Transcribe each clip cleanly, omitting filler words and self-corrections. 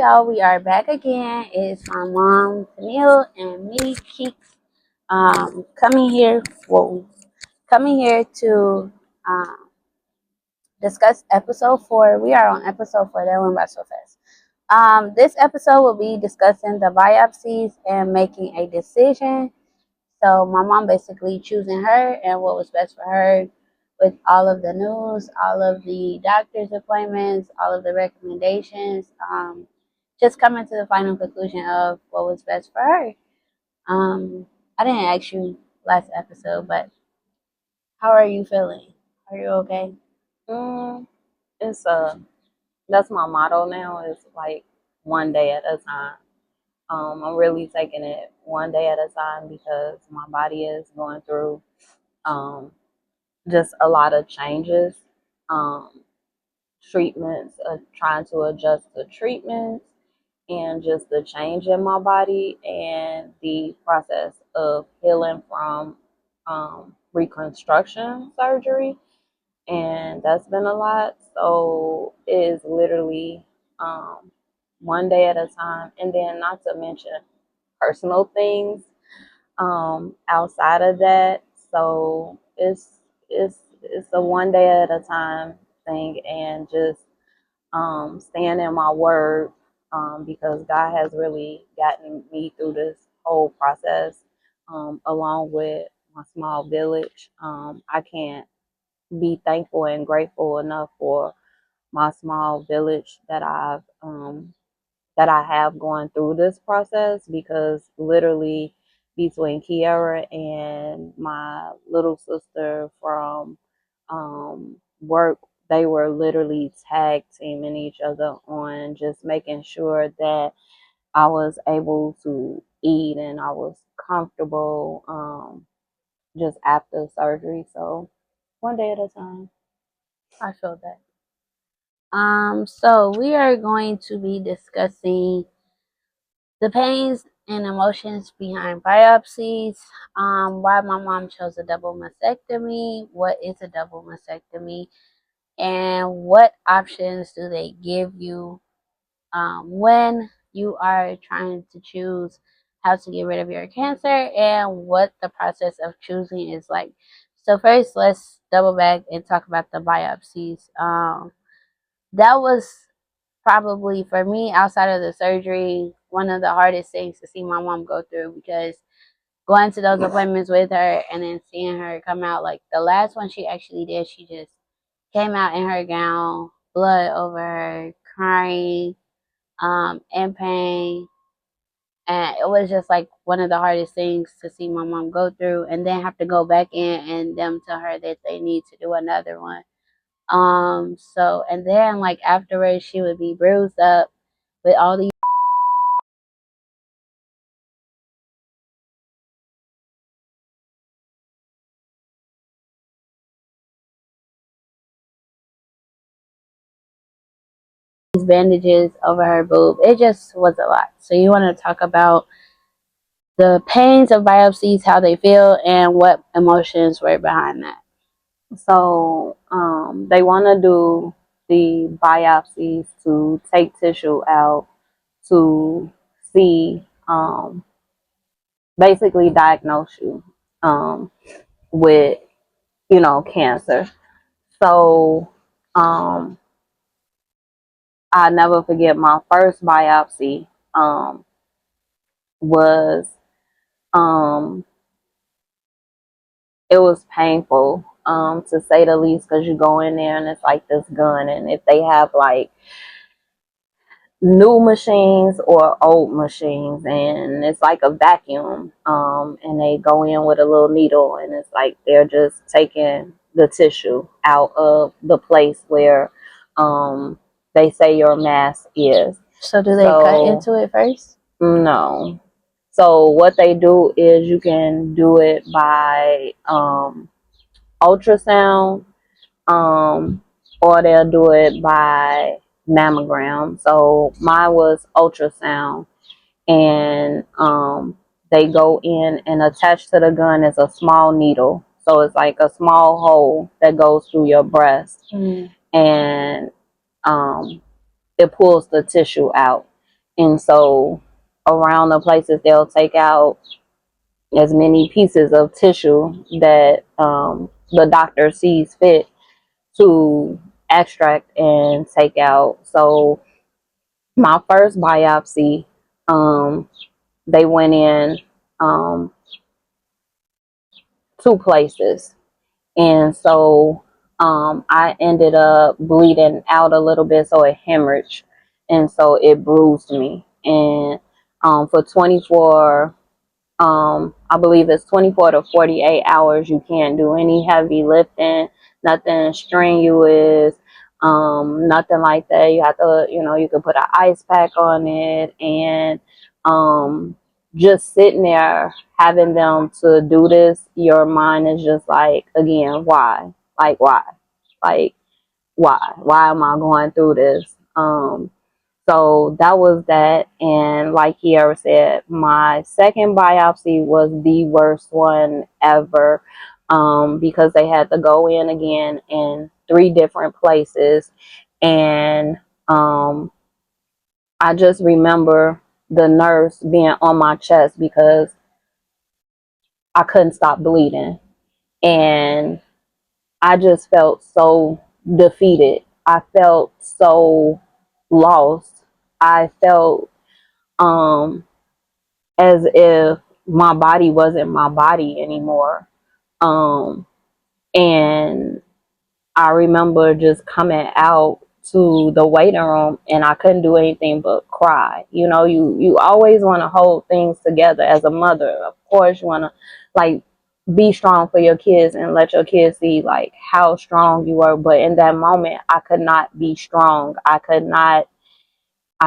y'all, we are back again. It's my mom, Camille, and me, Keeks, coming here. Coming here to discuss episode 4. We are on episode 4. That went by so fast. This episode will be discussing the biopsies and making a decision. So my mom basically choosing her and what was best for her with all of the news, all of the doctor's appointments, all of the recommendations, just coming to the final conclusion of what was best for her. I didn't ask you last episode, but how are you feeling? Are you okay? It's that's my motto now. It's like one day at a time. I'm really taking it one day at a time because my body is going through just a lot of changes. Um, Treatments, trying to adjust the treatments and just the change in my body and the process of healing from reconstruction surgery. And that's been a lot. So it is literally one day at a time, and then not to mention personal things outside of that. So it's a one day at a time thing, and just staying in my word, because God has really gotten me through this whole process, along with my small village. I can't be thankful and grateful enough for my small village that I have going through this process, because literally between Kiara and my little sister from work, they were literally tag teaming each other on just making sure that I was able to eat and I was comfortable, just after surgery. So one day at a time. I feel that. So we are going to be discussing the pains and emotions behind biopsies, why my mom chose a double mastectomy, what is a double mastectomy, and what options do they give you when you are trying to choose how to get rid of your cancer, and what the process of choosing is like. So first, let's double back and talk about the biopsies. That was probably for me, outside of the surgery, one of the hardest things to see my mom go through, because going to those appointments with her and then seeing her come out, like the last one she actually did, she just came out in her gown, blood over her, crying, in pain. And it was just like one of the hardest things to see my mom go through, and then have to go back in and them tell her that they need to do another one. So, and then like afterwards, she would be bruised up with all these bandages over her boob. It just was a lot. So you want to talk about the pains of biopsies, how they feel, and what emotions were behind that. So they want to do the biopsies to take tissue out to see, basically diagnose you with, cancer. So um, I never forget my first biopsy, was um, it was painful, to say the least, because you go in there and it's like this gun, and if they have like new machines or old machines, and it's like a vacuum, and they go in with a little needle, and it's like they're just taking the tissue out of the place where they say your mass is. So do they cut into it first? No. So what they do is you can do it by ultrasound, or they'll do it by mammogram. So mine was ultrasound, and they go in, and attached to the gun is a small needle. So it's like a small hole that goes through your breast, and it pulls the tissue out. And so around the places, they'll take out as many pieces of tissue that the doctor sees fit to extract and take out. So my first biopsy, they went in um, two places. And so I ended up bleeding out a little bit, so it hemorrhaged. And so it bruised me. And for 24 I believe it's 24 to 48 hours. You can't do any heavy lifting, nothing strenuous, nothing like that. You have to, you can put an ice pack on it, and just sitting there having them to do this, your mind is just like, again, why? Like, why? Like, why? Why am I going through this? So that was that. And like Kiara said, my second biopsy was the worst one ever, because they had to go in again in three different places. And I just remember the nurse being on my chest because I couldn't stop bleeding. And I just felt so defeated. I felt so lost. I felt um as if my body wasn't my body anymore. Um, and I remember just coming out to the waiting room, and I couldn't do anything but cry. You always want to hold things together as a mother. Of course, you want to like be strong for your kids and let your kids see like how strong you are. But in that moment, I could not be strong. I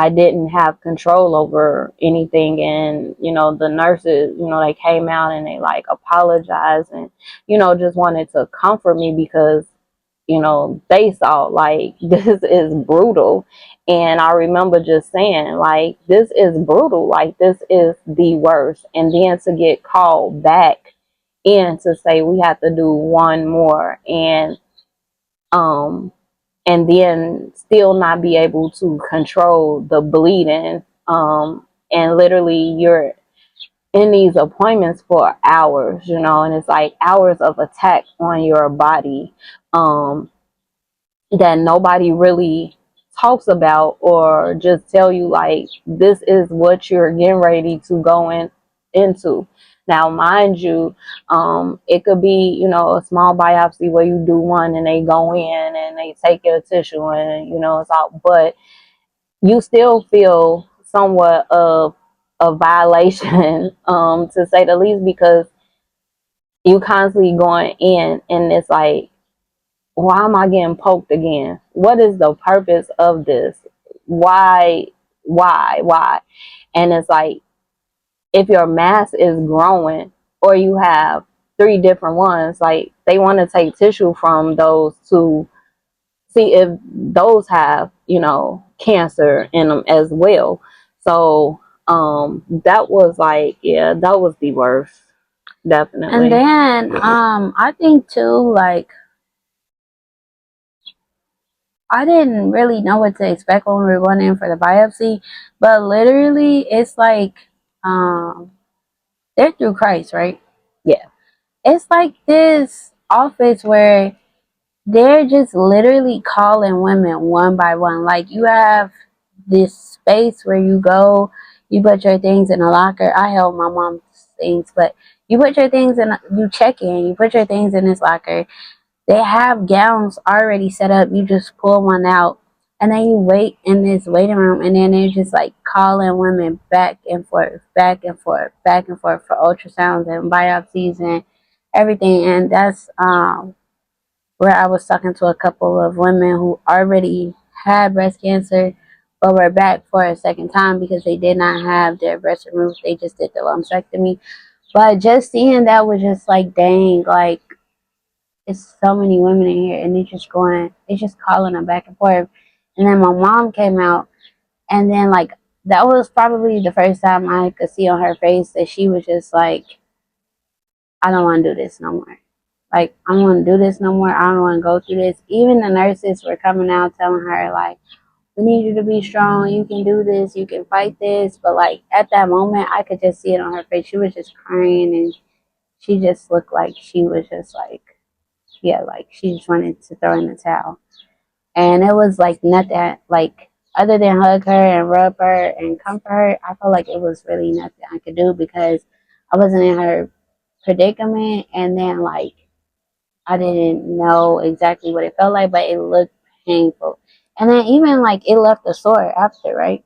didn't have control over anything. And, the nurses, they came out and they like apologized and, just wanted to comfort me because, they saw like this is brutal. And I remember just saying like, this is brutal. Like, this is the worst. And then to get called back in to say we have to do one more. Um, and then still not be able to control the bleeding. And literally you're in these appointments for hours, and it's like hours of attack on your body, that nobody really talks about or just tell you like this is what you're getting ready to go into. Now, mind you, it could be, a small biopsy where you do one and they go in and they take your tissue and, it's out, but you still feel somewhat of a violation, to say the least, because you constantly going in and it's like, why am I getting poked again? What is the purpose of this? Why, why? And it's like, if your mass is growing or you have three different ones, like they want to take tissue from those to see if those have, cancer in them as well. So, that was like, yeah, that was the worst, And definitely. then I think too, like, I didn't really know what to expect when we were going in for the biopsy, but literally it's like they're through Christ, right? Yeah. It's like this office where they're just literally calling women one by one. Like, you have this space where you go, you put your things in a locker. I held my mom's things, but you put your things in, you check in, you put your things in this locker. They have gowns already set up. You just pull one out, and then you wait in this waiting room, and then they're just like calling women back and forth, back and forth, back and forth for ultrasounds and biopsies and everything. And that's where I was talking to a couple of women who already had breast cancer, but were back for a second time because they did not have their breast removed. They just did the lumpectomy. But just seeing that was just like, dang, like, it's so many women in here, and they're just calling them back and forth. And then my mom came out, and then like that was probably the first time I could see on her face that she was just like, I don't want to do this no more. Like, I don't want to do this no more. I don't want to go through this. Even the nurses were coming out telling her like, we need you to be strong. You can do this. You can fight this. But like at that moment, I could just see it on her face. She was just crying, and she just looked like she was just like, yeah, like she just wanted to throw in the towel. And it was like nothing, like other than hug her and rub her and comfort her, I felt like it was really nothing I could do because I wasn't in her predicament. And then like I didn't know exactly what it felt like, but it looked painful. And then even like it left a sore after, right?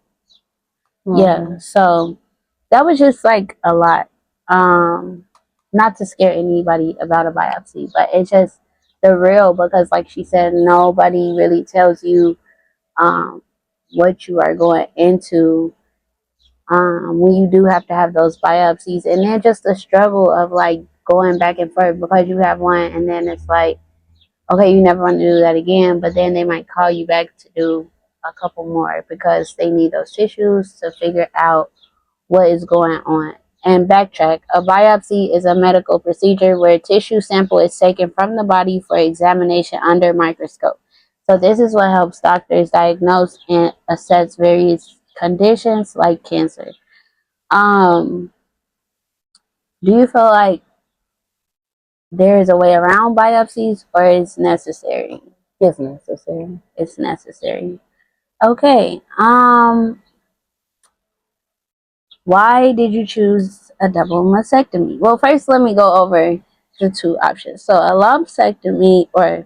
Yeah. So that was just like a lot. Um, Not to scare anybody about a biopsy, but it's just the real because like she said, nobody really tells you um what you are going into when you do have to have those biopsies, and then just the struggle of like going back and forth because you have one and then it's like, okay, you never want to do that again, but then they might call you back to do a couple more because they need those tissues to figure out what is going on. And backtrack, a biopsy is a medical procedure where a tissue sample is taken from the body for examination under a microscope. So this is what helps doctors diagnose and assess various conditions like cancer. Um, do you feel like there is a way around biopsies or it's necessary? It's necessary. It's necessary. Okay. Why did you choose a double mastectomy? Well, first let me go over the two options. So a lumpectomy, a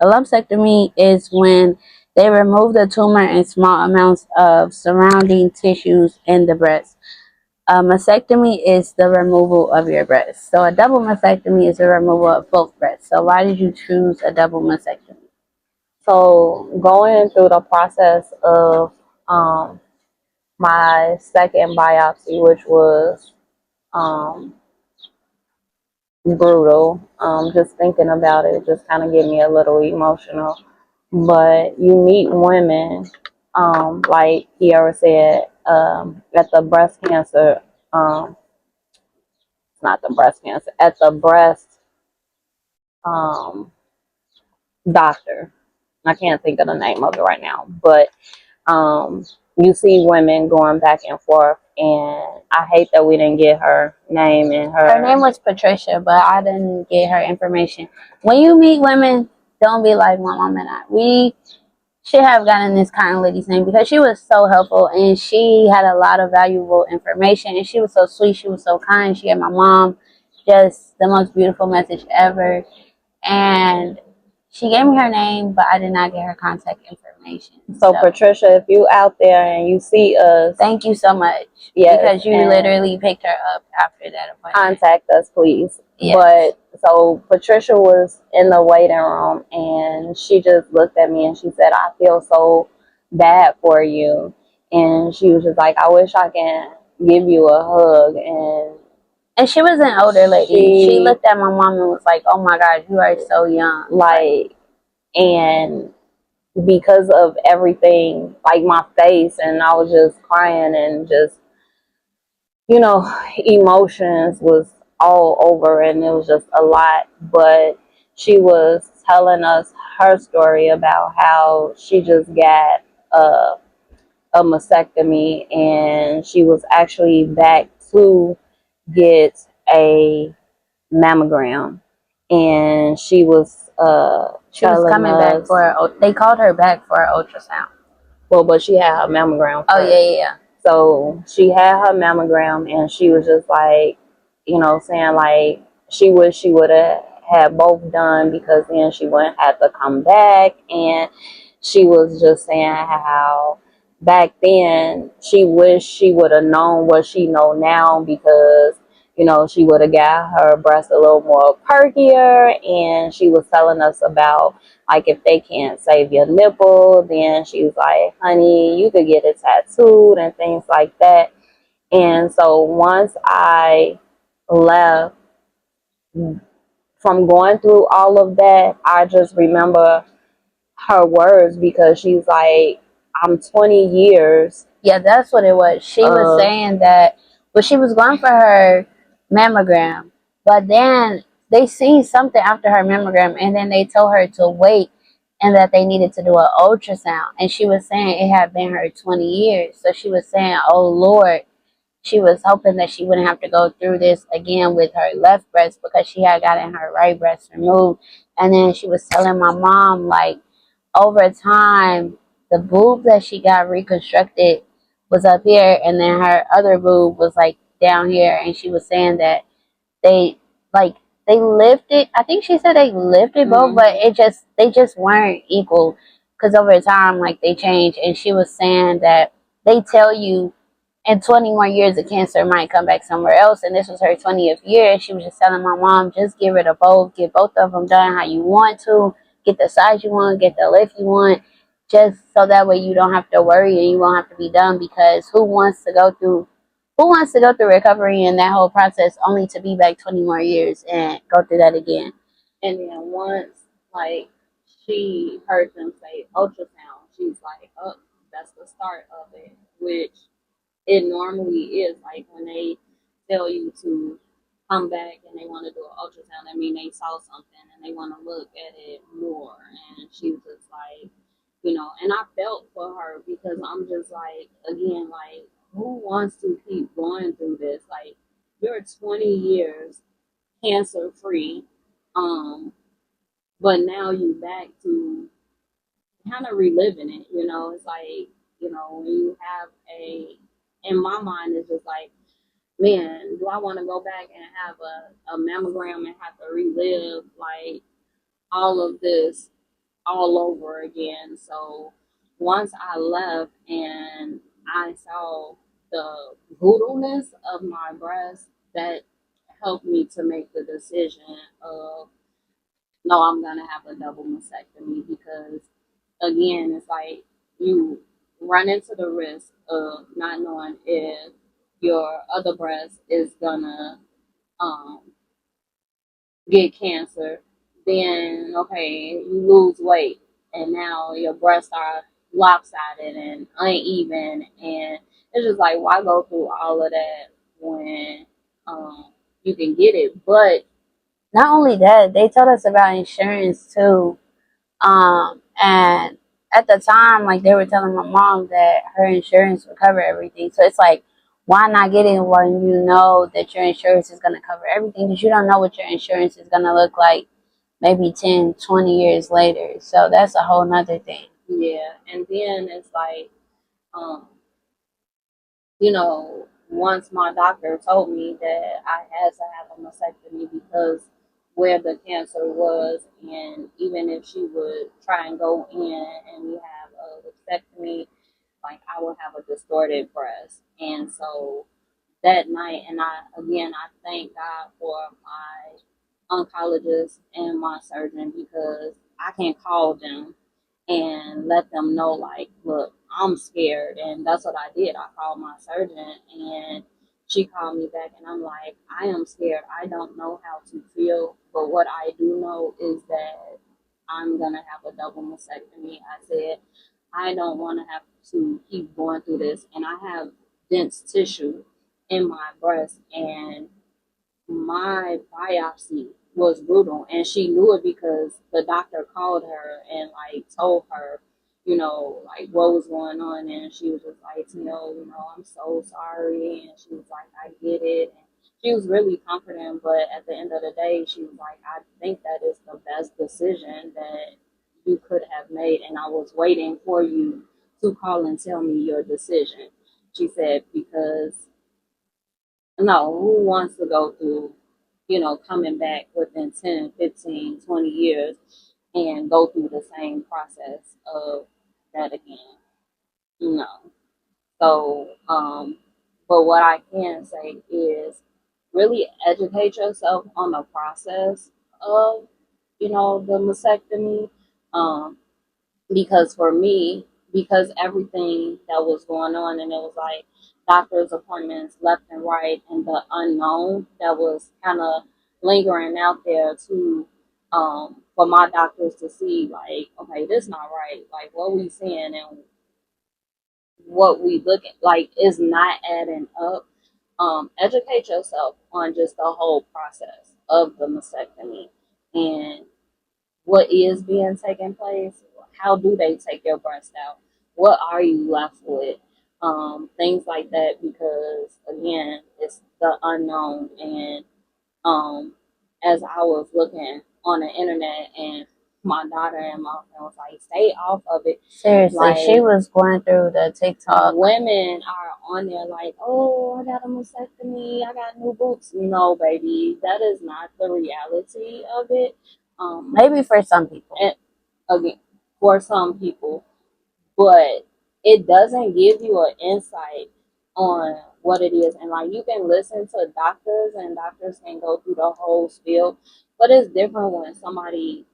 lumpectomy is when they remove the tumor in small amounts of surrounding tissues in the breast. A mastectomy is the removal of your breast. So a double mastectomy is the removal of both breasts. So why did you choose a double mastectomy? So going through the process of um, my second biopsy, which was um, brutal. Just thinking about it just kind of get me a little emotional. But you meet women, like Kiara said, at the breast cancer, not the breast cancer, at the breast um, doctor. I can't think of the name of it right now, but um, you see women going back and forth, and I hate that we didn't get her name and Her name was Patricia, but I didn't get her information. When you meet women, don't be like my mom and I. We should have gotten this kind lady's name because she was so helpful and she had a lot of valuable information and she was so sweet. She was so kind. She had my mom just the most beautiful message ever. And she gave me her name, but I did not get her contact information. So Patricia, if you out there and you see us, thank you so much. Yes, because you literally picked her up after that appointment. Contact us, please. Yes. But so Patricia was in the waiting room and she just looked at me and she said, I feel so bad for you. And she was just like, I wish I can give you a hug. And she was an older lady. She looked at my mom and was like, oh my God, you are so young. Like, and because of everything, like my face, and I was just crying and just, you know, emotions was all over and it was just a lot. But she was telling us her story about how she just got a mastectomy and she was actually back to get a mammogram, and she was coming back for they called her back for an ultrasound. Well, but she had her mammogram first. Oh yeah. So she had her mammogram and she was just like, you know, saying like she wish she would have had both done because then she wouldn't have to come back. And she was just saying how back then she wished she would have known what she know now because, you know, she would have got her breast a little more perkier. And she was telling us about like if they can't save your nipple, then she was like, honey, you could get it tattooed and things like that. And so once I left from going through all of that, I just remember her words because she's like, I'm 20 years. Yeah, that's what it was. She was saying that, well, she was going for her mammogram, but then they seen something after her mammogram, and then they told her to wait and that they needed to do an ultrasound. And she was saying it had been her 20 years. So she was saying, oh Lord, she was hoping that she wouldn't have to go through this again with her left breast because she had gotten her right breast removed. And then she was telling my mom, like, over time, the boob that she got reconstructed was up here, and then her other boob was like down here. And she was saying that they like they lifted. I think she said they lifted both, but they just weren't equal because over time, like they change. And she was saying that they tell you in 20 more years the cancer might come back somewhere else, and this was her 20th year. And she was just telling my mom, just get rid of both, get both of them done how you want to, get the size you want, get the lift you want, just so that way you don't have to worry and you won't have to be done. Because who wants to go through recovery and that whole process only to be back 20 more years and go through that again? And then once, like, she heard them say ultrasound, she's like, oh, that's the start of it, which it normally is. Like, when they tell you to come back and they want to do an ultrasound, I mean, they saw something and they want to look at it more. And she was just like, and I felt for her because I'm just like, again, like, who wants to keep going through this? Like, you're 20 years cancer free, but now you back to kind of reliving it. It's like, when you have in my mind, it's just like, man, do I want to go back and have a mammogram and have to relive like all of this all over again? So once I left and I saw the brutalness of my breast, that helped me to make the decision of, no, I'm gonna have a double mastectomy. Because again, it's like you run into the risk of not knowing if your other breast is gonna um, get cancer. Then okay, you lose weight, and now your breasts are lopsided and uneven, and it's just like, why go through all of that when you can get it? But Not only that, they told us about insurance too. And at the time, like they were telling my mom that her insurance would cover everything. So it's like, why not get it when you know that your insurance is going to cover everything? Because you don't know what your insurance is going to look like maybe 10, 20 years later. So that's a whole nother thing. yeah, and then it's like, um, once my doctor told me that I had to have a mastectomy because where the cancer was, and even if she would try and go in and we have a mastectomy, like, I would have a distorted breast. And so that night, and I thank God for my oncologist and my surgeon, because I can call them and let them know, like, look, I'm scared. And that's what I did. I called my surgeon and she called me back, and I'm like, I am scared. I don't know how to feel, but what I do know is that I'm gonna have a double mastectomy. I said, I don't want to have to keep going through this, and I have dense tissue in my breast, and my biopsy was brutal. And she knew it because the doctor called her and like told her, like, what was going on. And she was just like, I'm so sorry. And she was like, I get it. And she was really comforting, but at the end of the day, she was like, I think that is the best decision that you could have made, and I was waiting for you to call and tell me your decision. She said, because no, who wants to go through, coming back within 10, 15, 20 years and go through the same process of that again? No. So, but what I can say is really educate yourself on the process of, the mastectomy. Um, because for me, because everything that was going on, and it was like doctor's appointments left and right, and the unknown that was kind of lingering out there to, for my doctors to see, like, okay, this not right, like what we seeing and what we look at, like, is not adding up. Educate yourself on just the whole process of the mastectomy and what is being taken place, how do they take your breast out? What are you left with? Things like that, because again, it's the unknown. And as I was looking on the internet, and my daughter and my friend was like, stay off of it. Seriously, she Like, was going through the TikTok. women are on there like, oh, I got a mastectomy, I got new boobs. No, baby, that is not the reality of it. Maybe for some people. And again, for some people, but it doesn't give you an insight on what it is. And like, you can listen to doctors, and doctors can go through the whole spiel, but it's different when somebody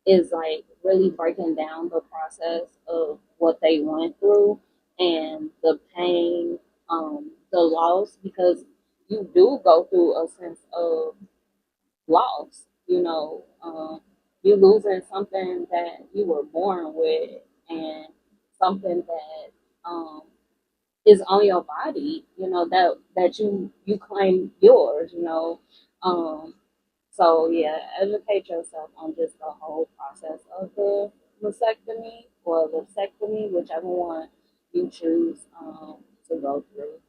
is like really breaking down the process of what they went through and the pain, the loss, because you do go through a sense of loss. You're losing something that you were born with, and something that is on your body. That you claim yours. Um, so yeah, educate yourself on just the whole process of the mastectomy or vasectomy, whichever one you choose to go through.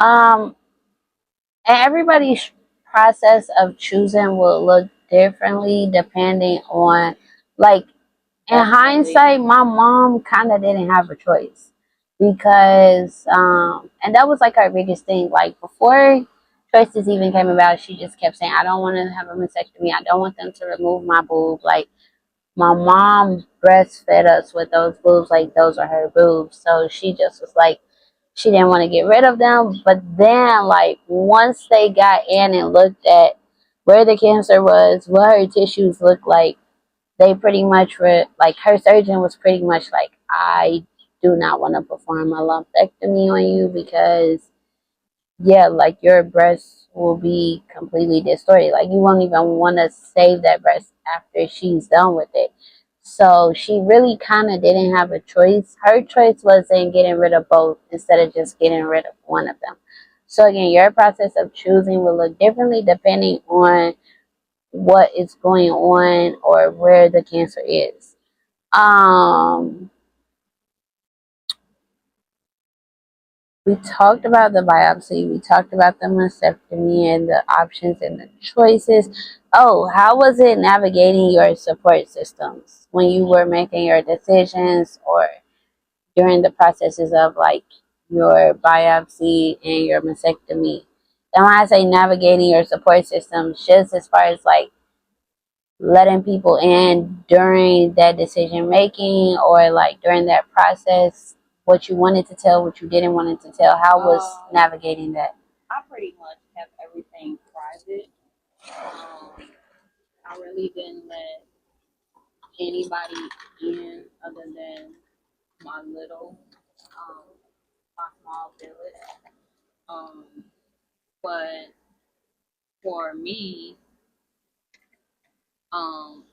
Um, and everybody's process of choosing will look differently depending on, like, in Definitely. hindsight, my mom kind of didn't have a choice because, and that was like our biggest thing. Like, before choices even came about, she just kept saying, I don't want to have a mastectomy. I don't want them to remove my boob. Like, my mom breastfed us with those boobs, like, those are her boobs. So she just was like, she didn't want to get rid of them. But then, like, once they got in and looked at where the cancer was, what her tissues looked like, they pretty much were like, her surgeon was pretty much like, I do not want to perform a lumpectomy on you because, yeah, like, your breast will be completely distorted. Like, you won't even want to save that breast after she's done with it. So she really kind of didn't have a choice. Her choice was in getting rid of both instead of just getting rid of one of them. So again, your process of choosing will look differently depending on what is going on or where the cancer is. Um, we talked about the biopsy, we talked about the mastectomy and the options and the choices. Oh, how was it navigating your support systems when you were making your decisions or during the processes of, like, your biopsy and your mastectomy? And when I say navigating your support systems, just as far as like letting people in during that decision making or like during that process, what you wanted to tell, what you didn't want to tell, how was navigating that? I pretty much kept everything private. I really didn't let anybody in other than my little, um, my small village. Um, but for me, um,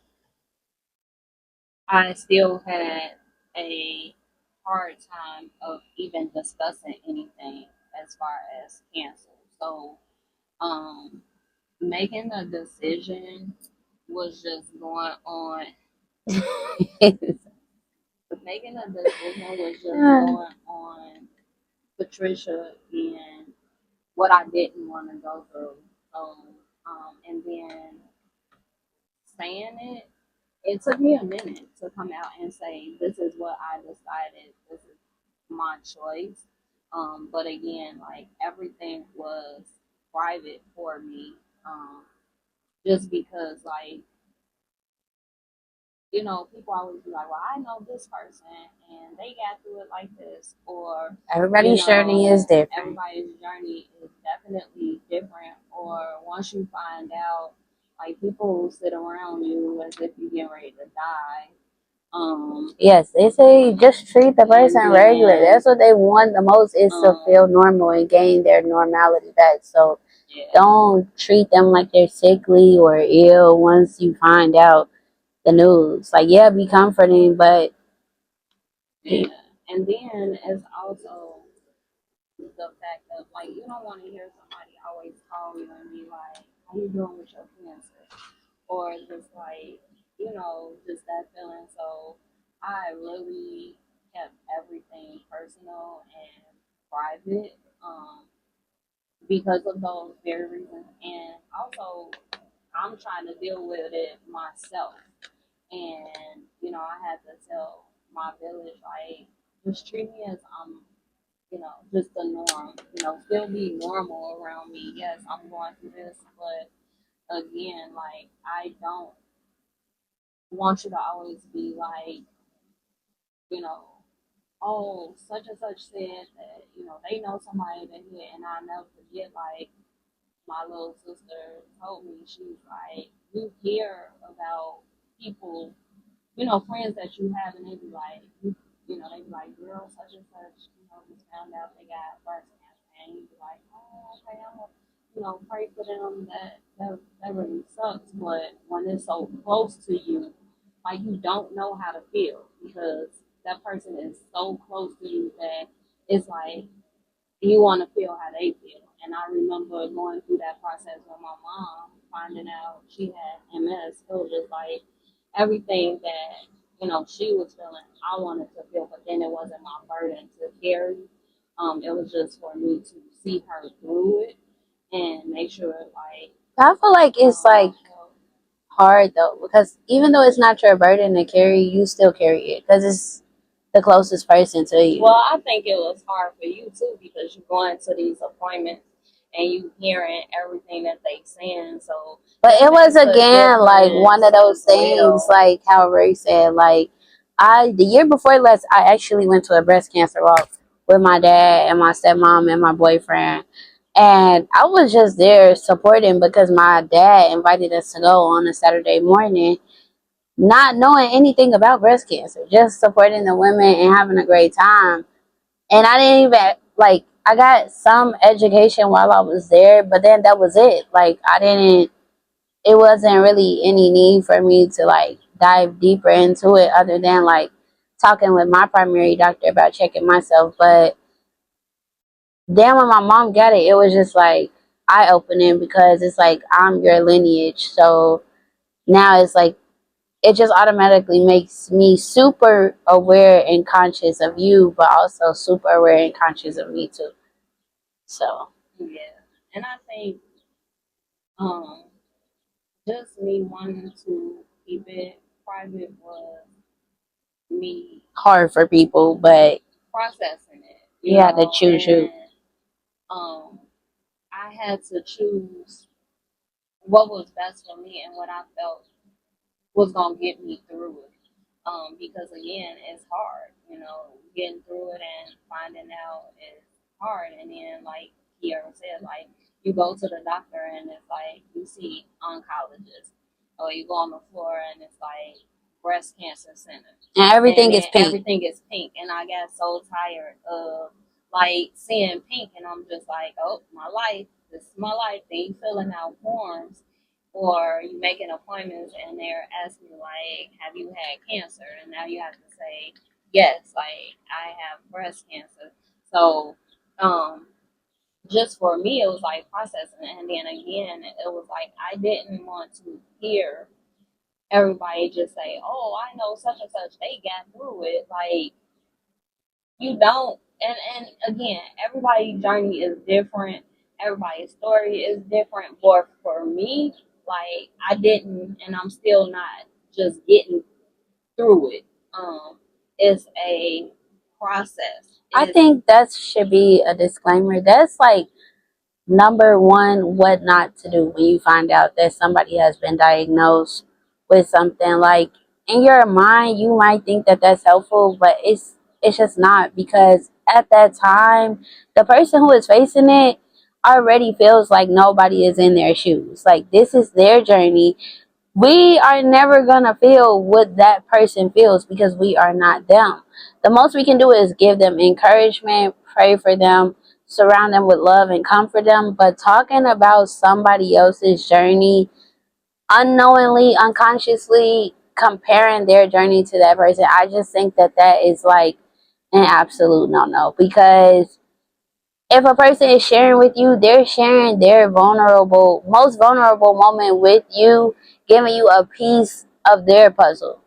I still had a hard time of even discussing anything as far as cancer. So, um, making a decision was just going on. Making a decision was just going on Patricia and what I didn't want to go through. So, and then saying it, it took me a minute to come out and say, this is what I decided, this is my choice. But again, like, everything was private for me, just because, like, people always be like, well, I know this person and they got through it like this. Or Everybody's journey is different. everybody's journey is definitely different. Or once you find out, like, people sit around you as if you're getting ready to die. Yes, they say just treat the person regular. That's what they want the most, is to feel normal and gain their normality back. So Yeah. don't treat them like they're sickly or ill once you find out the news. Like, yeah, be comforting, but Yeah. And then it's also the fact of, like, you don't want to hear somebody always call you and be like, how you doing with your cancer? Or just like, just that feeling. So I really kept everything personal and private, because of those very reasons. And also, I'm trying to deal with it myself. And, I had to tell my village, like, just treat me as just the norm. Still be normal around me. Yes, I'm going through this, but again, like, I don't want you to always be like, you know, oh, such and such said that, they know somebody that hit, and I never forget, like, my little sister told me, she's like, you hear about people, friends that you have, and they be like, they be like, girl, such and such, just found out they got breast cancer, and you be like, oh, okay, I'm gonna, pray for them. That really sucks, but when it's so close to you, like, you don't know how to feel because that person is so close to you that it's like you want to feel how they feel. And I remember going through that process with my mom, finding out she had MS. It was just like everything that she was feeling, I wanted to feel, but then it wasn't my burden to carry. It was just for me to see her through it and make sure, like, I feel like it's like hard though, because even though it's not your burden to carry, you still carry it because it's the closest person to you. Well, I think it was hard for you too because you're going to these appointments and you hearing everything that they saying. So, but it was again like one of those things, like how Ray said, like the year before last, I actually went to a breast cancer walk with my dad and my stepmom and my boyfriend. And I was just there supporting because my dad invited us to go on a Saturday morning, not knowing anything about breast cancer, just supporting the women and having a great time. And I didn't even, like, I got some education while I was there, but then that was it. Like, it wasn't really any need for me to, like, dive deeper into it other than, like, talking with my primary doctor about checking myself. But then when my mom got it, it was just, like, eye opening because it's like, I'm your lineage. So now it's like, it just automatically makes me super aware and conscious of you, but also super aware and conscious of me too. So yeah, and I think um just me wanting to keep it private was me hard for people, but processing it. you had to choose you. Um, I had to choose what was best for me and what I felt was gonna get me through it. Because again, it's hard, getting through it and finding out is hard. And then, like Kiara said, like, you go to the doctor and it's like you see oncologists, or you go on the floor and it's like breast cancer center, And everything is pink. Everything is pink, and I got so tired of like seeing pink, and I'm just like, oh, my life, this is my life. Then you filling out forms or you making appointments and they're asking you like, have you had cancer? And now you have to say yes, like, I have breast cancer. So just for me, it was like processing. And then again, it was like I didn't want to hear everybody just say, oh, I know such and such, they got through it. Like, you don't. And again, everybody's journey is different, everybody's story is different, but for me, like, I didn't, and I'm still not just getting through it. It's a process. I think that should be a disclaimer. That's like number one, what not to do when you find out that somebody has been diagnosed with something. Like, in your mind you might think that that's helpful, but it's just not, because at that time the person who is facing it already feels like nobody is in their shoes. Like, this is their journey. We are never gonna feel what that person feels because we are not them. The most we can do is give them encouragement, pray for them, surround them with love and comfort them. But talking about somebody else's journey, unknowingly, unconsciously comparing their journey to that person, I just think that that is like an absolute no-no. Because if a person is sharing with you, they're sharing their most vulnerable moment with you, giving you a piece of their puzzle,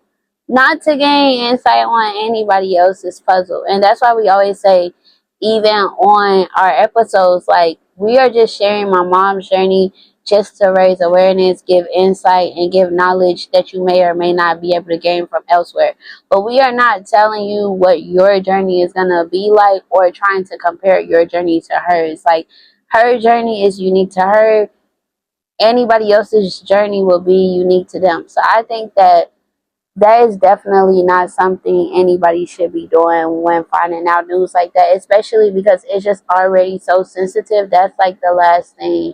not to gain insight on anybody else's puzzle. And that's why we always say, even on our episodes, like, we are just sharing my mom's journey just to raise awareness, give insight, and give knowledge that you may or may not be able to gain from elsewhere. But we are not telling you what your journey is going to be like or trying to compare your journey to hers. Like, her journey is unique to her. Anybody else's journey will be unique to them. So I think that is definitely not something anybody should be doing when finding out news like that, especially because it's just already so sensitive. That's like the last thing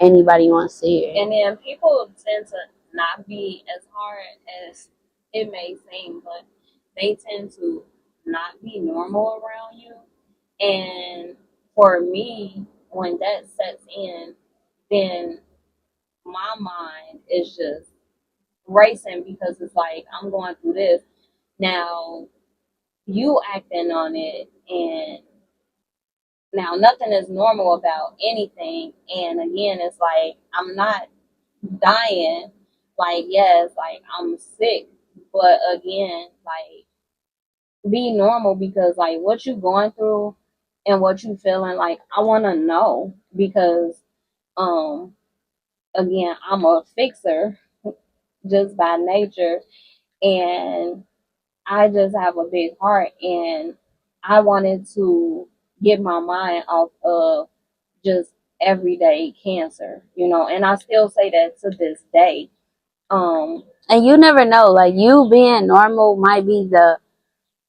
anybody wants to hear. And then people tend to not be as hard as it may seem, but they tend to not be normal around you. And for me, when that sets in, then my mind is just racing because it's like I'm going through this. Now you acting on it, and now nothing is normal about anything. And again, it's like I'm not dying. Like, yes, like I'm sick, but again, like, be normal, because like what you going through and what you feeling, like I want to know, because um again, I'm a fixer just by nature, and I just have a big heart, and I wanted to get my mind off of just everyday cancer, and I still say that to this day. And you never know, like, you being normal might be the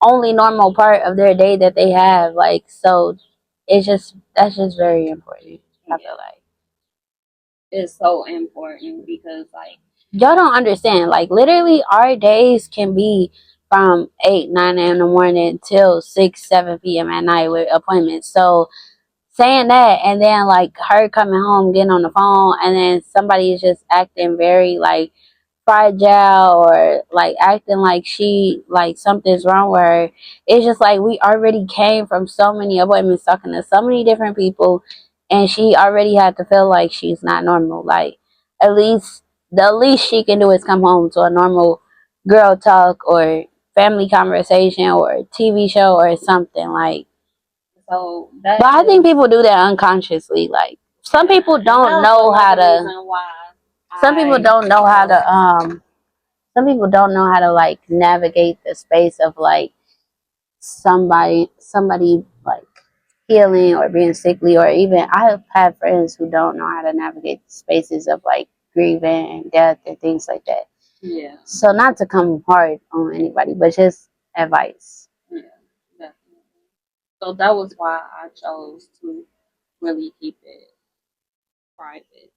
only normal part of their day that they have. Like, so that's just very important, I feel like. It's so important because, like, Y'all don't understand. Like, literally, our days can be from 8, 9 a.m. in the morning till 6, 7 p.m. at night with appointments. So, saying that, and then, like, her coming home, getting on the phone, and then somebody is just acting very, like, fragile or like acting like she like something's wrong with her. It's just like we already came from so many appointments talking to so many different people, and she already had to feel like she's not normal. Like, at least the least she can do is come home to a normal girl talk or family conversation or TV show or something. Like, so but I think people do that unconsciously. Like, some people don't know how to. Some people don't know how to some people don't know how to like navigate the space of like somebody like healing or being sickly, or even I have had friends who don't know how to navigate the spaces of like grieving and death and things like that. Yeah. So not to come hard on anybody, but just advice. Yeah, definitely. So that was why I chose to really keep it private.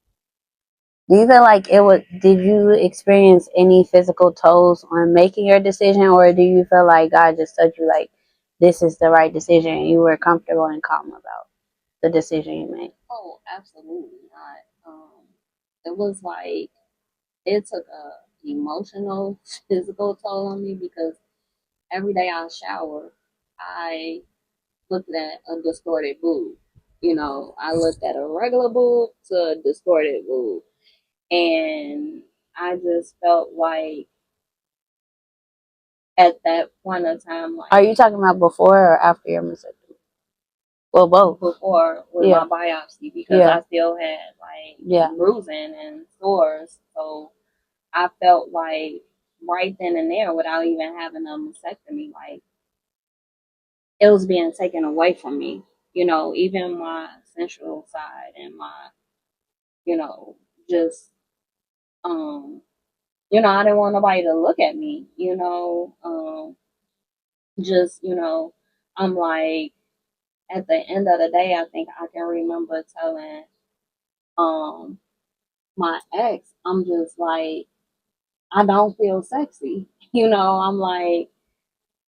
Do you feel like it would? Did you experience any physical tolls on making your decision, or do you feel like God just told you like this is the right decision and you were comfortable and calm about the decision you made? Oh, absolutely not. It was like it took a emotional, physical toll on me, because every day I shower, I looked at a distorted boob. I looked at a regular boob to a distorted boob, and I just felt like at that point of time, like, Are you talking about before or after your mastectomy? Well, both. before with Yeah. my biopsy, because Yeah. I still had like Yeah. bruising and sores. So I felt like right then and there, without even having a mastectomy, like it was being taken away from me. Even my sensual side and my, just I didn't want nobody to look at me. Just I'm like, at the end of the day, I think I can remember telling um my ex, I'm just like, I don't feel sexy. I'm like,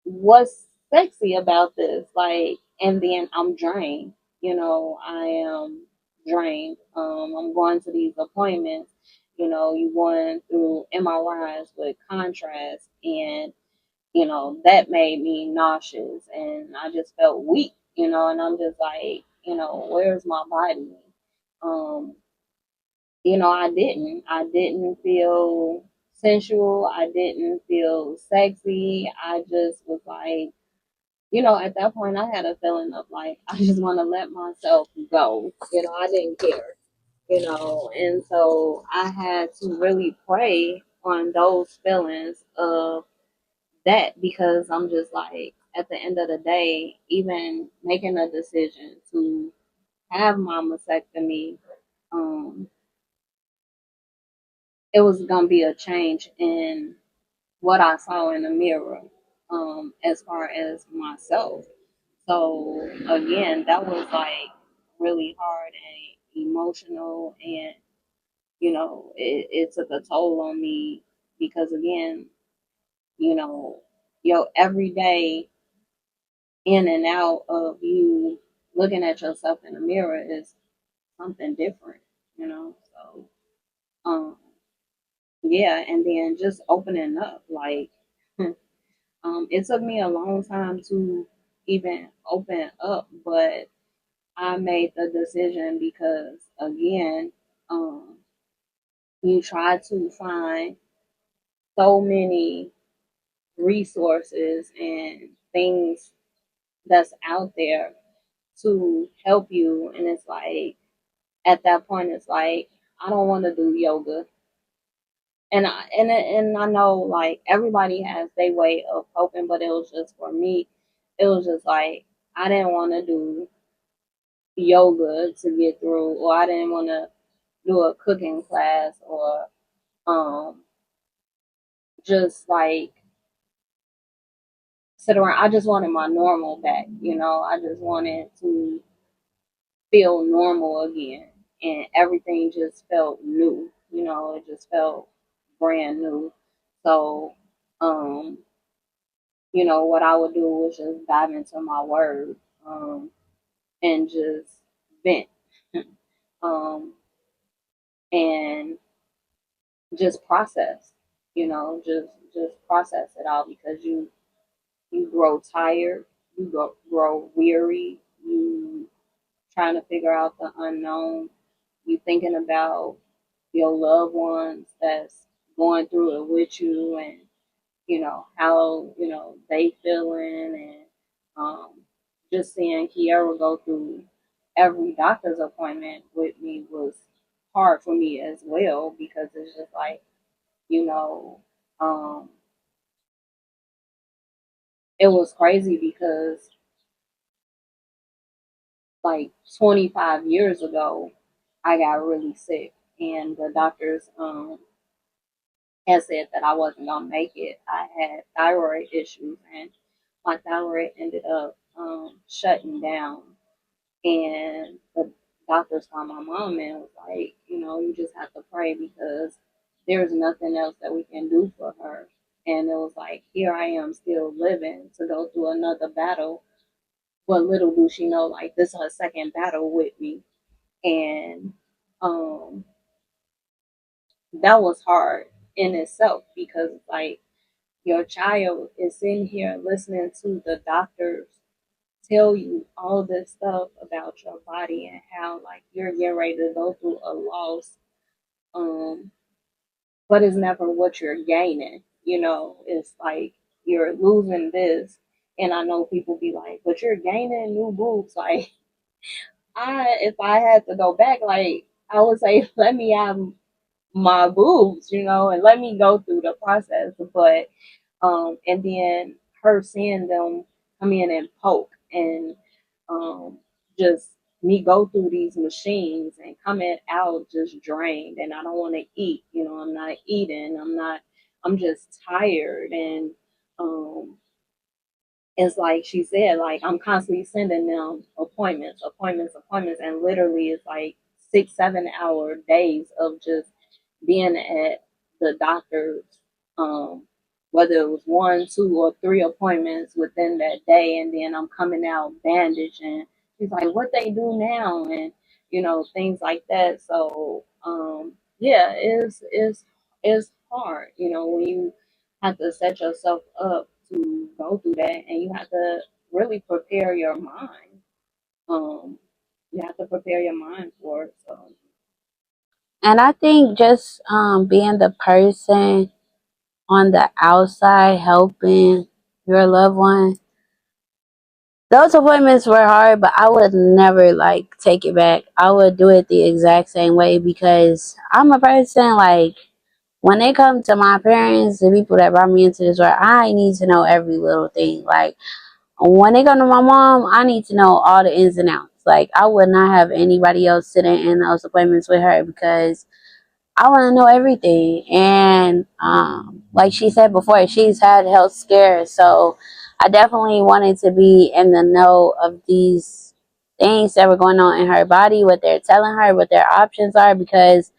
what's sexy about this? Like, and then I'm drained. I am drained. I'm going to these appointments. You going through MRIs with contrast, and that made me nauseous, and I just felt weak. And I'm just like, where's my body? Um, I didn't feel sensual. I didn't feel sexy. I just was like, at that point, I had a feeling of like, I just want to let myself go. I didn't care, and so I had to really pray on those feelings of that because I'm just like, at the end of the day, even making a decision to have my mastectomy, um, it was gonna be a change in what I saw in the mirror, as far as myself. So again, that was like really hard and emotional, and it took a toll on me because again, you know, your everyday in and out of you looking at yourself in the mirror is something different. So yeah, and then just opening up, like it took me a long time to even open up, but I made the decision because again, um, you try to find so many resources and things that's out there to help you, and it's like at that point it's like I don't want to do yoga, and I know like everybody has their way of coping, but it was just for me, it was just like I didn't want to do yoga to get through, or I didn't want to do a cooking class, or um just like sit around. I just wanted my normal back. I just wanted to feel normal again, and everything just felt new. It just felt brand new. So um what I would do was just dive into my word, and just vent, um and just process, just process it out because you grow tired, you grow weary, you trying to figure out the unknown, you thinking about your loved ones that's going through it with you, and how they feeling, and just seeing Kiara go through every doctor's appointment with me was hard for me as well because it's just like you know um it was crazy because like 25 years ago I got really sick, and the doctors had said that I wasn't gonna make it. I had thyroid issues, and my thyroid ended up shutting down. And the doctors called my mom and was like, you just have to pray because there's nothing else that we can do for her. And it was like, here I am still living to go through another battle. But little do she know, like, this is her second battle with me. And um, that was hard in itself because, like, your child is sitting here listening to the doctors tell you all this stuff about your body and how like you're getting ready to go through a loss, um but it's never what you're gaining. It's like you're losing this, and I know people be like, but you're gaining new boobs. Like, if I had to go back, like, I would say let me have my boobs, and let me go through the process. But and then her seeing them come in and poke, and um, just me go through these machines and coming out just drained, and I don't want to eat. I'm not eating. I'm just tired, and um, it's like she said, like I'm constantly sending them appointments, appointments, appointments, and literally it's like 6, 7 hour days of just being at the doctor's, um, whether it was 1, 2, or 3 appointments within that day, and then I'm coming out bandaged, and she's like, "What they do now?" and things like that. So yeah, it's hard, when you have to set yourself up to go through that, and you have to really prepare your mind. Um, you have to prepare your mind for it. So And I think just being the person on the outside helping your loved one, those appointments were hard, but I would never like take it back. I would do it the exact same way because I'm a person like when they come to my parents, the people that brought me into this world, I need to know every little thing. Like when they come to my mom, I need to know all the ins and outs. Like I would not have anybody else sitting in those appointments with her because I want to know everything. And like she said before, she's had health scares, so I definitely wanted to be in the know of these things that were going on in her body, what they're telling her, what their options are, because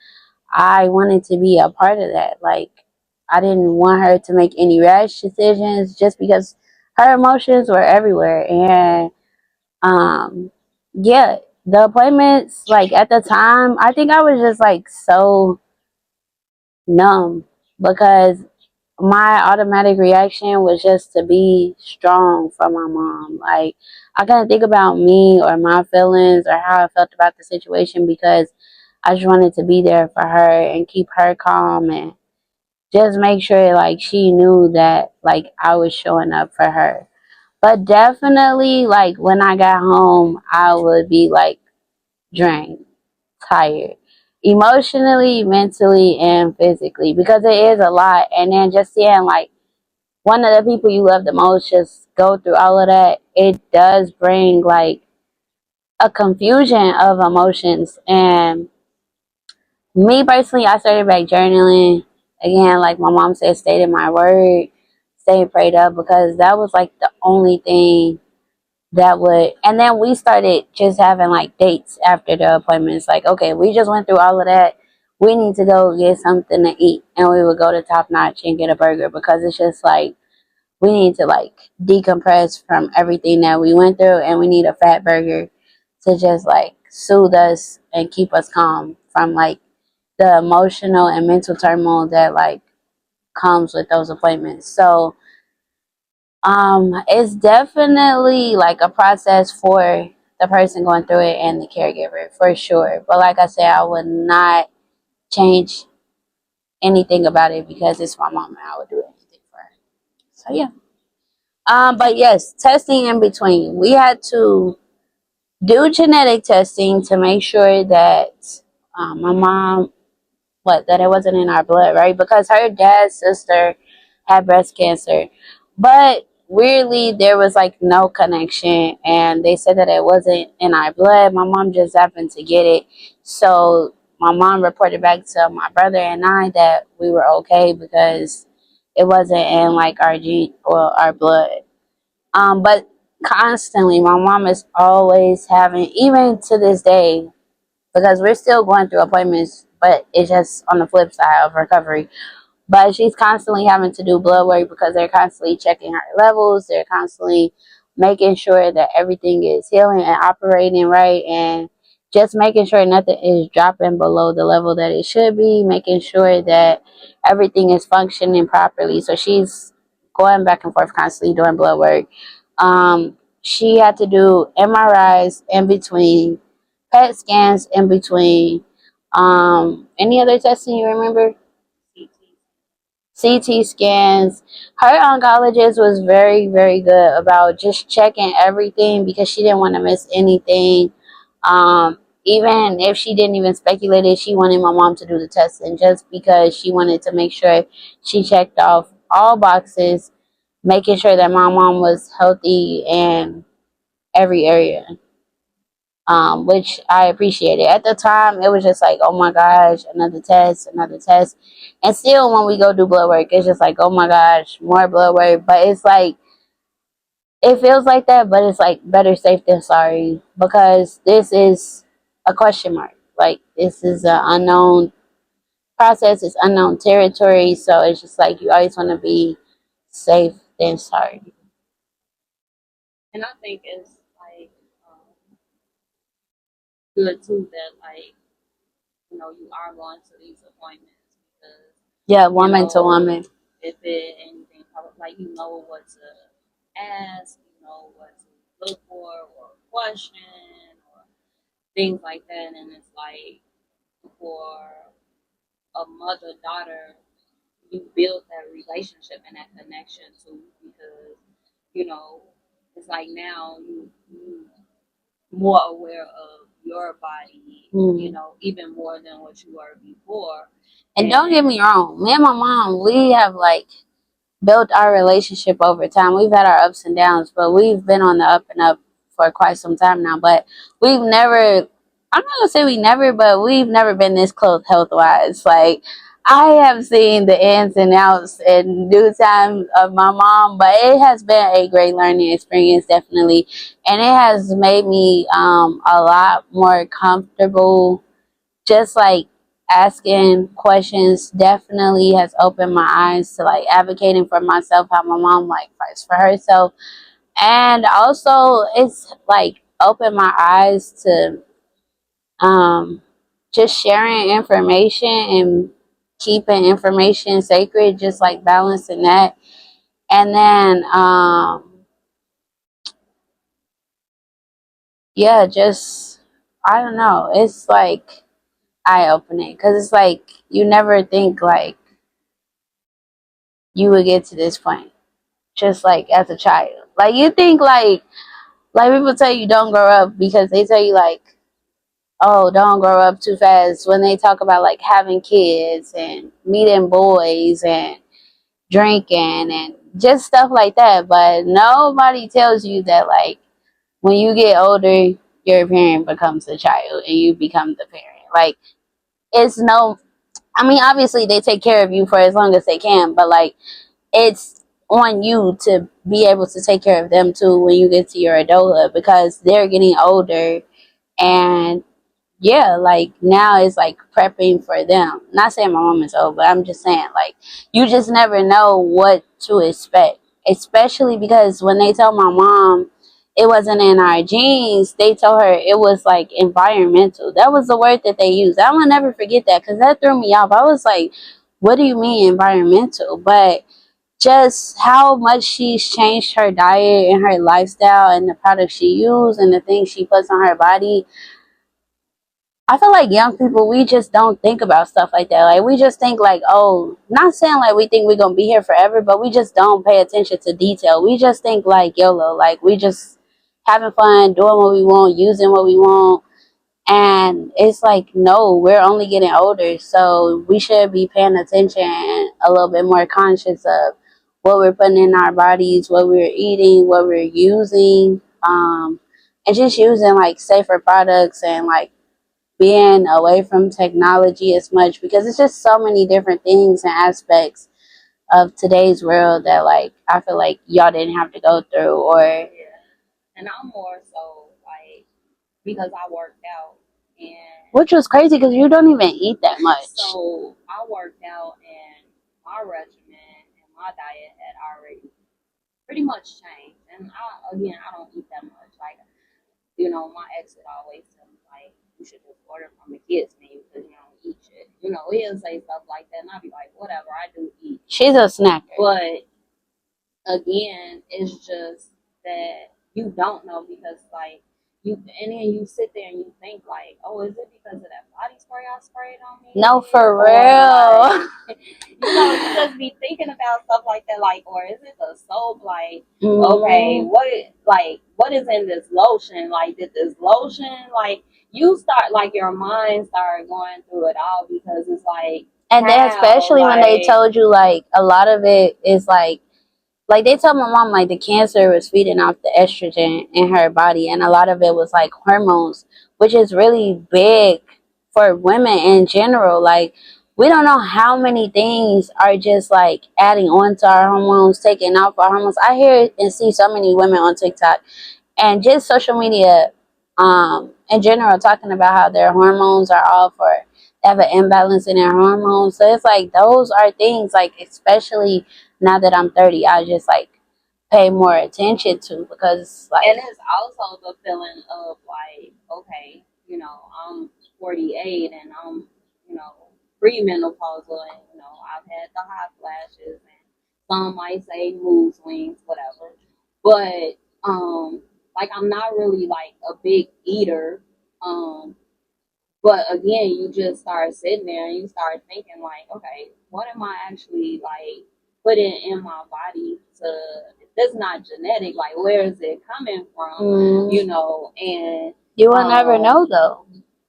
I wanted to be a part of that. Like I didn't want her to make any rash decisions just because her emotions were everywhere. And um, yeah, the appointments, like at the time, I think I was just like so numb because my automatic reaction was just to be strong for my mom. Like I couldn't think about me or my feelings or how I felt about the situation because I just wanted to be there for her and keep her calm and just make sure like she knew that like I was showing up for her. But definitely like when I got home I would be like drained, tired, emotionally, mentally, and physically because it is a lot. And then just seeing like one of the people you love the most just go through all of that, it does bring like a confusion of emotions. And me personally, I started back journaling again. Like my mom said, stayed in my word, stay prayed up because that was like the only thing that would. And then we started just having like dates after the appointments. Like, okay, we just went through all of that. We need to go get something to eat, and we would go to Top Notch and get a burger because it's just like we need to like decompress from everything that we went through, and we need a fat burger to just like soothe us and keep us calm from like the emotional and mental turmoil that like comes with those appointments. So it's definitely like a process for the person going through it and the caregiver for sure. But like I said, I would not change anything about it because it's my mom and I would do anything for her. So yeah. But yes, testing in between. We had to do genetic testing to make sure that my mom, that it wasn't in our blood, right? Because her dad's sister had breast cancer, but weirdly there was like no connection, and they said that it wasn't in our blood. My mom just happened to get it, so my mom reported back to my brother and I that we were okay because it wasn't in like our gene or our blood. But constantly, my mom is always having, even to this day, because we're still going through appointments, but it's just on the flip side of recovery. But she's constantly having to do blood work because they're constantly checking her levels. They're constantly making sure that everything is healing and operating right, and just making sure nothing is dropping below the level that it should be, making sure that everything is functioning properly. So she's going back and forth constantly doing blood work. She had to do MRIs in between, PET scans in between. Any other testing you remember? CT scans. Her oncologist was very, very good about just checking everything because she didn't want to miss anything. Even if she didn't even speculate it, she wanted my mom to do the testing just because she wanted to make sure she checked off all boxes, making sure that my mom was healthy in every area, which I appreciated. At the time, it was just like, oh my gosh, another test, another test. And still, when we go do blood work, it's just like, oh my gosh, more blood work. But it's like, it feels like that, but it's like better safe than sorry because this is a question mark. Like, this is an unknown process, it's unknown territory. So it's just like, you always want to be safe than sorry. And I think it's like good too that like you are going to these appointments because Yeah, you woman to know woman. if it anything like what to ask, what to look for or question or things like that, and it's like for a mother daughter you build that relationship and that connection too, because you know it's like now you more aware of your body, you know, even more than what you were before. And don't get me wrong, me and my mom, we have like built our relationship over time. We've had our ups and downs, but we've been on the up and up for quite some time now. But we've never, I'm not gonna say we never, but we've never been this close health wise. Like, I have seen the ins and outs in due time of my mom, but it has been a great learning experience, definitely. And it has made me a lot more comfortable, just like asking questions definitely has opened my eyes to like advocating for myself, how my mom like fights for herself. And also it's like opened my eyes to um just sharing information and keeping information sacred, just like balancing that. And then yeah, just I don't know, it's like eye opening because it's like you never think like you would get to this point just like as a child. Like you think like people tell you don't grow up because they tell you like, oh, don't grow up too fast when they talk about like having kids and meeting boys and drinking and just stuff like that. But nobody tells you that like when you get older your parent becomes the child and you become the parent. Like it's no, I mean obviously they take care of you for as long as they can, but like it's on you to be able to take care of them too when you get to your adulthood because they're getting older. And yeah, like now it's like prepping for them. Not saying my mom is old, but I'm just saying like you just never know what to expect, especially because when they tell my mom it wasn't in our genes, they told her it was like environmental. That was the word that they used. I will never forget that because that threw me off. I was like, what do you mean environmental? But just how much she's changed her diet and her lifestyle and the products she uses and the things she puts on her body. I feel like young people, we just don't think about stuff like that. Like, we just think like, oh, not saying like we think we're going to be here forever, but we just don't pay attention to detail. We just think like YOLO, like we just having fun, doing what we want, using what we want. And it's like, no, we're only getting older. So we should be paying attention and a little bit more conscious of what we're putting in our bodies, what we're eating, what we're using, and just using like safer products and like being away from technology as much because it's just so many different things and aspects of today's world that like I feel like y'all didn't have to go through or And I'm more so like because I worked out and which was crazy because you don't even eat that much. so I worked out and my regimen and my diet had already pretty much changed. And I don't eat that much. Like, you know, my ex would always tell me like, you should just order from the kids menu because you don't eat shit. You know, he'll say stuff like that, and I'd be like, whatever, I do eat. She's a snacker. But again, it's just that you don't know because like you and then you sit there and you think like, oh, is it because of that body spray I sprayed on me? No, for Or real. like, you know, you just be thinking about stuff like that, like, or is it the soap? Like, okay, what is in this lotion? Like, did this lotion like you start like your mind started going through it all because it's like And then how especially when they like told you like a lot of it is like they told my mom like the cancer was feeding off the estrogen in her body and a lot of it was like hormones, which is really big for women in general. Like we don't know how many things are just like adding on to our hormones, taking off our hormones. I hear and see so many women on TikTok and just social media in general talking about how their hormones are off or they have an imbalance in their hormones. So it's like those are things like especially now that I'm 30, I just like pay more attention to because like and it's also the feeling of like, okay, you know, I'm 48 and I'm, you know, premenopausal and, you know, I've had the hot flashes and some might say mood swings, whatever. But like I'm not really like a big eater. Um But again, you just start sitting there and you start thinking like, okay, what am I actually like putting in my body to? If it's not genetic, like where is it coming from? You know, and you will never know though.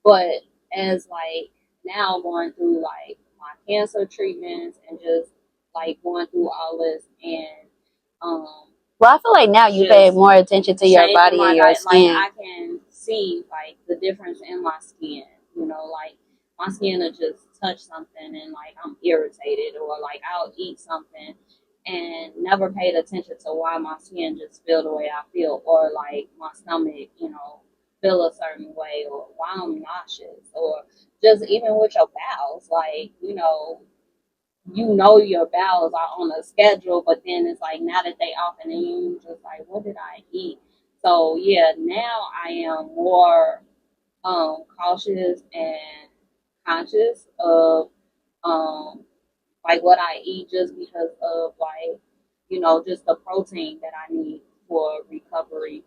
but as like now going through like my cancer treatments and just like going through all this and well, I feel like now you pay more attention to your body and your diet, like skin. I can see like the difference in my skin. You know, like my skin will just touch something and like I'm irritated, or like I'll eat something and never paid attention to why my skin just feel the way I feel, or like my stomach, you know, feel a certain way, or why I'm nauseous, or just even with your bowels, like you know your bowels are on a schedule, but then it's like now that they off and then you just like, what did I eat? So yeah, now I am more cautious and conscious of um like what I eat, just because of like, just the protein that I need for recovery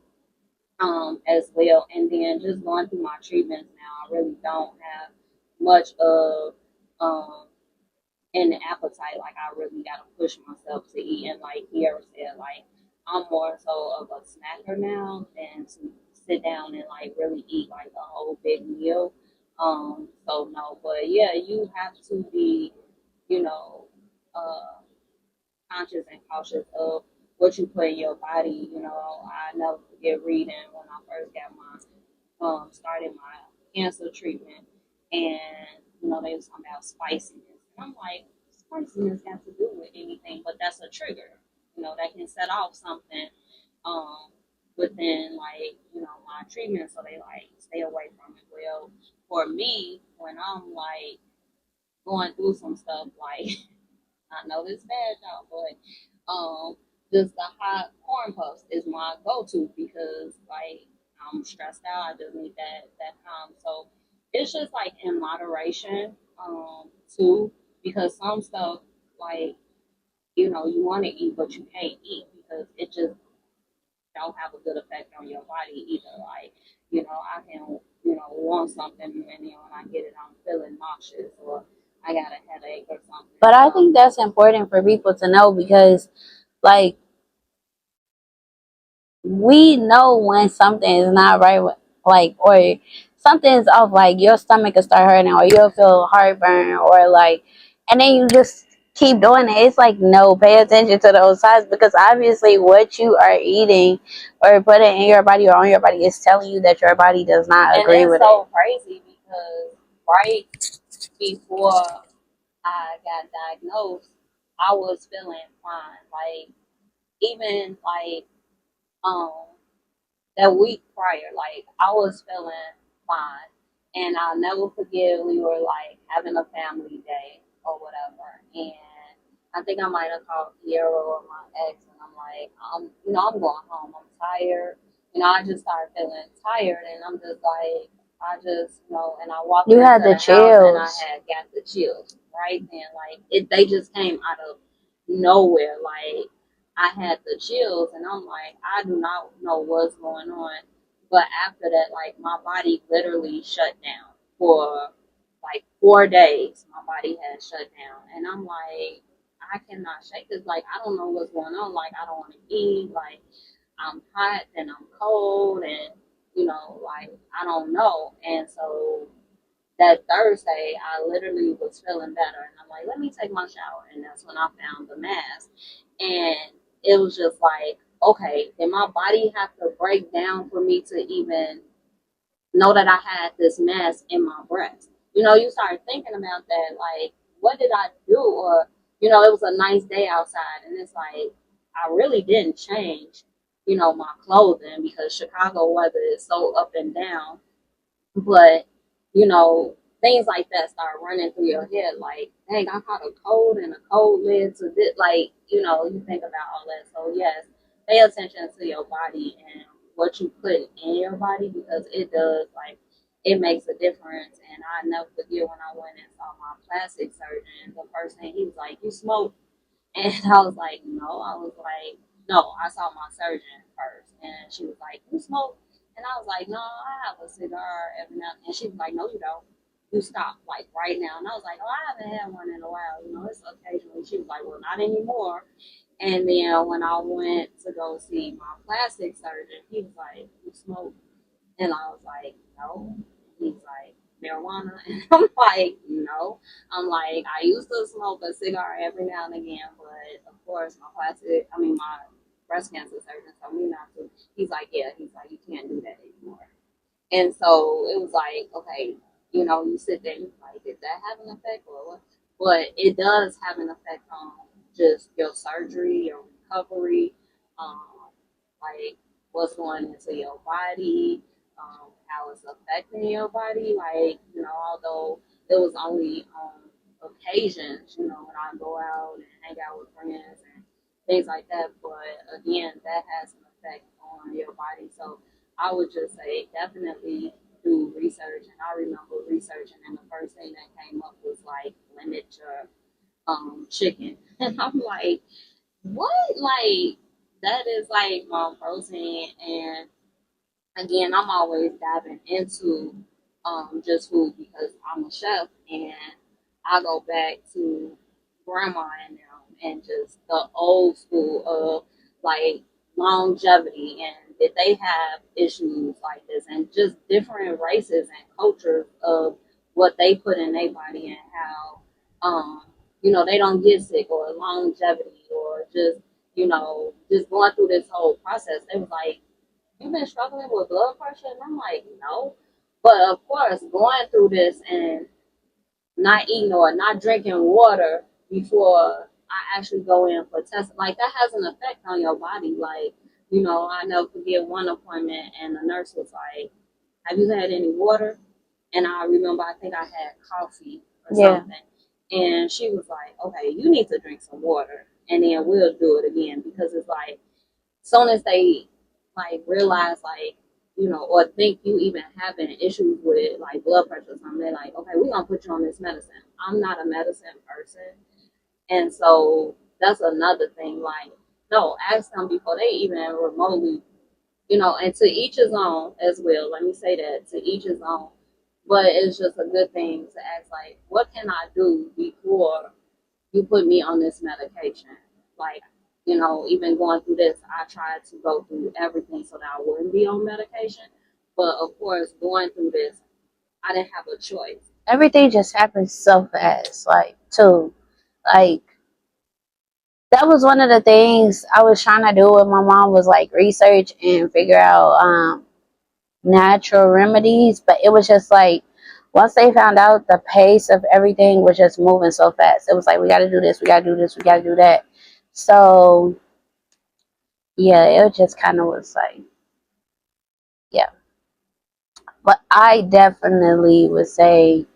as well. And then just going through my treatments now, I really don't have much of um an appetite. Like I really gotta push myself to eat. And like Kiara said, like I'm more so of a snacker now than to sit down and like really eat like a whole big meal. So no, but yeah, you have to be, you know, uh conscious and cautious of what you put in your body. I never forget reading when I first got my started my cancer treatment, and they was talking about spiciness, and I'm like, spiciness got to do with anything, but that's a trigger, that can set off something um within like my treatment, so they like stay away from it. Well, for me, when I'm like going through some stuff, like I know this bad, y'all, but just the hot corn puffs is my go-to, because like I'm stressed out. I just need that calm. So it's just like in moderation, too, because some stuff like you want to eat, but you can't eat because it just don't have a good effect on your body either. Like I can want something, and then when I get it, I'm feeling nauseous, or I got a headache or something. But I think that's important for people to know because, like, we know when something is not right, like, or something's off, like your stomach will start hurting, or you'll feel heartburn, or like, and then you just keep doing it. It's like, no, pay attention to those signs because obviously what you are eating or putting in your body or on your body is telling you that your body does not agree with it. And it's so crazy because right before I got diagnosed, I was feeling fine. Like even like um that week prior, like I was feeling fine. And I'll never forget, we were like having a family day or whatever. And I think I might have called Kiera or my ex, and I'm like, I'm going home. I'm tired. I just started feeling tired, and I'm just like, I just, and I walked You into had the the house and I chills. had got the chills right then. Like they just came out of nowhere. Like I had the chills, and I'm like, I do not know what's going on. But after that, like my body literally shut down for like 4 days. My body had shut down, and I'm like, I cannot shake this. Like I don't know what's going on. Like I don't want to eat. Like I'm hot and I'm cold, and like I don't know. And so that Thursday, I literally was feeling better, and I'm like, let me take my shower, and that's when I found the mask, and it was just like, okay, did my body have to break down for me to even know that I had this mass in my breast? You start thinking about that, like, what did I do? Or, it was a nice day outside, and it's like, I really didn't change, my clothing, because Chicago weather is so up and down. But, things like that start running through your head, like, dang, I caught a cold, and a cold led to this. Like, you think about all that. So, yes, pay attention to your body and what you put in your body, because it does, like, it makes a difference. And I never forget when I went and saw my plastic surgeon, the first thing he was like, you smoke? And I was like, no. I was like, no, I saw my surgeon first. And she was like, you smoke? And I was like, no, I have a cigar every now and then. And she was like, no, you don't. you stop like right now. And I was like, oh, I haven't had one in a while. You know, it's occasionally. She was like, well, not anymore. And then when I went to go see my plastic surgeon, he was like, you smoke? And I was like, no. He's like, marijuana? And I'm like, no. I'm like, I used to smoke a cigar every now and again, but of course, my breast cancer surgeon told me not to. He's like, yeah, he's like, you can't do that anymore. And so it was like, okay, you sit there and you're like, did that have an effect or what? But it does have an effect on just your surgery, your recovery, um, like what's going into your body, how it's affecting your body. Like, although it was only on occasions, when I go out and hang out with friends and things like that. But again, that has an effect on your body. So I would just say definitely do research. And I remember researching, and the first thing that came up was like limit your chicken. And I'm like, what? Like that is like my protein. And again, I'm always diving into just food because I'm a chef, and I go back to grandma and them and just the old school of like longevity, and that they have issues like this, and just different races and cultures of what they put in their body, and how they don't get sick, or longevity, or just going through this whole process. They was like, you've been struggling with blood pressure? And I'm like, no. But of course, going through this and not eating or not drinking water before I actually go in for testing, like that has an effect on your body. Like, I never forget one appointment, and the nurse was like, have you had any water? And I remember, I think I had coffee or something. And she was like, okay, you need to drink some water, and then we'll do it again. Because it's like, soon as they like realize, like, or think you even having issues with like blood pressure or something, they're like, okay, we're gonna put you on this medicine. I'm not a medicine person. And so that's another thing. Like, no, ask them before they even remotely, and to each his own as well. Let me say that, to each his own. But it's just a good thing to ask, like, what can I do before you put me on this medication? Like, even going through this, I tried to go through everything so that I wouldn't be on medication. But of course, going through this, I didn't have a choice. Everything just happened so fast, like, too. Like, that was one of the things I was trying to do with my mom, was like research and figure out natural remedies. But it was just like, once they found out, the pace of everything was just moving so fast. It was like, we got to do this, we got to do this, we got to do that. So yeah, it just kind of was like, yeah. But I definitely would say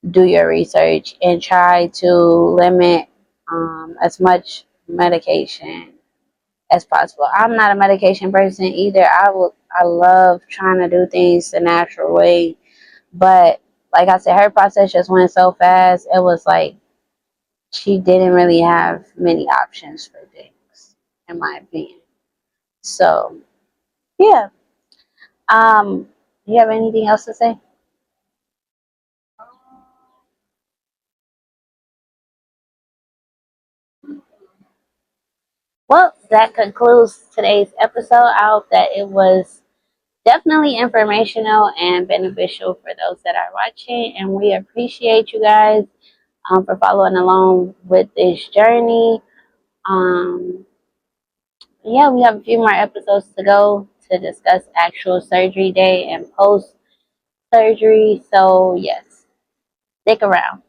do your research and try to limit as much medication as possible. I'm not a medication person either. I love trying to do things the natural way, but like I said, her process just went so fast. It was like she didn't really have many options for things, in my opinion. So yeah. You have anything else to say? Well, that concludes today's episode. I hope that it was definitely informational and beneficial for those that are watching. And we appreciate you guys for following along with this journey. Um, yeah, we have a few more episodes to go to discuss actual surgery day and post surgery. So, yes, stick around.